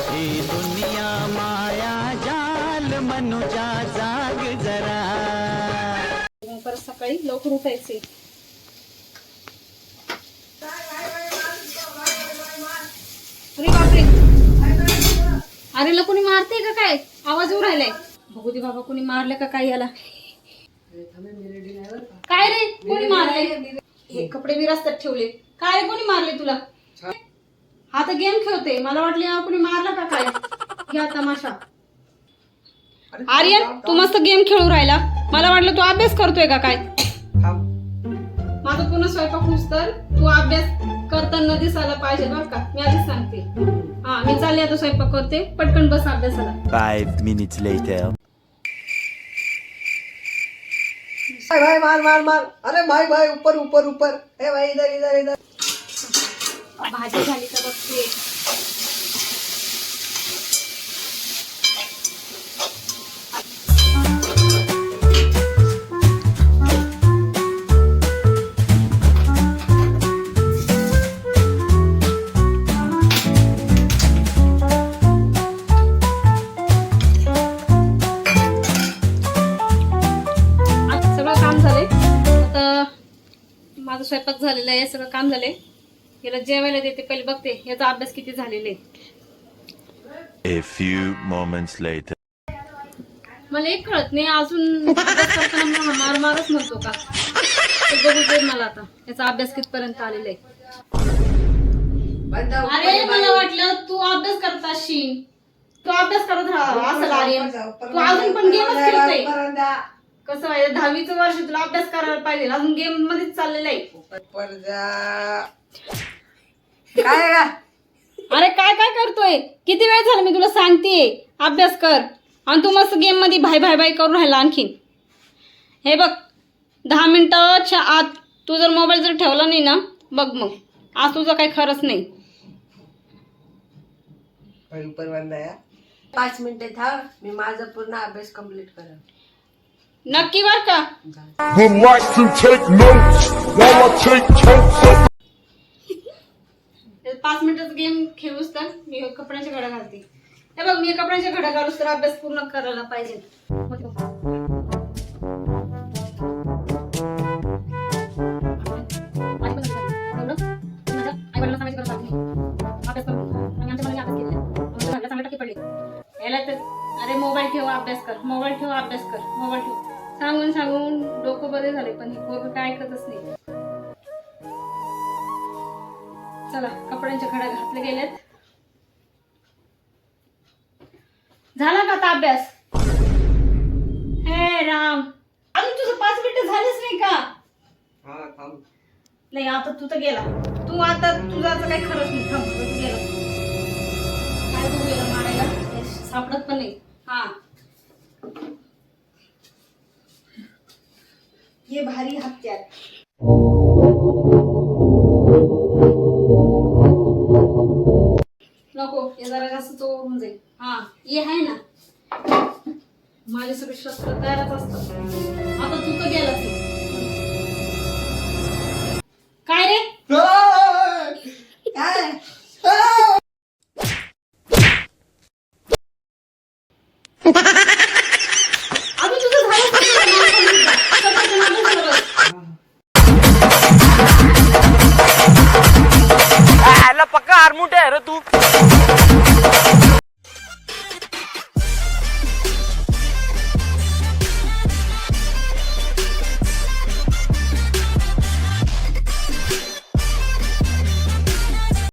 ही दुनिया माया जाल मनुजा जाग जरा. परत सकाळी लवकर उठायचे. अरे बापरे, अरे कोणी मारते का काय? आवाज येऊ राहिलाय. बघू दे बाबा, कोणी मारलं का काय याला? काय रे, कोणी मारले? हे कपडे मी रस्त्यात ठेवले. काय कोणी मारले तुला? हा तर गेम खेळते, मला वाटलं कोणी मारला का काय? घ्या तमाशा. आर्यन, तू मस्त गेम खेळू राहिला, मला वाटलं तू अभ्यास करतोय का काय? माझा पूर्ण स्वयंपाक नुसतं तू अभ्यास करताना दिसायला पाहिजे बरं का, मी आधीच सांगते. हा, मी चालले आता स्वयंपाक करते, पटकन बस अभ्यासाला. 5 minutes later. भाई मार मार मार. अरे भाई भाई ऊपर ऊपर ऊपर. ए भाई इधर इधर इधर. भाजी झाली का बघते. माझं स्वयंपाक झालेला आहे, सगळं काम झालंय. याला जेवायला देते, पहिले बघते याचा अभ्यास किती झालेला आहे. A few moments later. मला एक कळत नाही अजून अभ्यास करताना मार मारच म्हणतो का? ते बघू दे मला आता याचा अभ्यास कितपर्यंत आलेला आहे. अरे मला वाटलं तू अभ्यास करत असशील, तू अभ्यास करत राहा असं आर्यन. तू अजून पण गेमच खेळतोय. कसं आहे, 10वीचं वर्ष, तुला अभ्यास करायला पाहिजे, अजून गेम मध्येच चाललेलं आहे. काय अरे काय काय करतोय? किती वेळ झाला मी तुला सांगतेय अभ्यास कर, आणि तू मस्त गेम मध्ये भाई भाई भाई करून राहिला आणखीन. हे बघ, 10 मिनिटाच्या आत तू जर मोबाईल जर ठेवला नाही ना, बघ मग आज तुझं काही खरंच नाही. ऊपर बंदा या 5 मिनिटे थांब, मी माझा पूर्ण अभ्यास कंप्लीट करेन. नक्की बर का? Would like to take notes while I take totes of 5 मिनिटाचा गेम खेळूस तर मी कपड्याच्या घड्या घालते. हे बघ, मी कपड्याच्या घड्या घालूस तर अभ्यास पूर्ण करायला पाहिजे. अरे मोबाईल ठेवा, अभ्यास कर, मोबाईल ठेवा, अभ्यास कर, मोबाईल ठेव. सांगून सांगून डोकं बरे झाले, पण ही पोरं काय ऐकतच नाही. चला, कपड्यांच्या घड्या घातले गेलेत. झाला का आता अभ्यास? हे राम, अजून तुझं 5 मिनिटं झालीच नाही का? नाही, आता तू तर गेला. तू आता तुझं आता काही खरंच नाही. थांब, तू गेला. काय तू गेला मारायला? सापडत पण नाही. हा, ये भारी हत्यार. नको, हे जरा जास्त चोरून जाईल. हा, ये आहे ना, माझे सगळे शस्त्र तयारच असतात. आता तू तर गेलास. काय रे? काय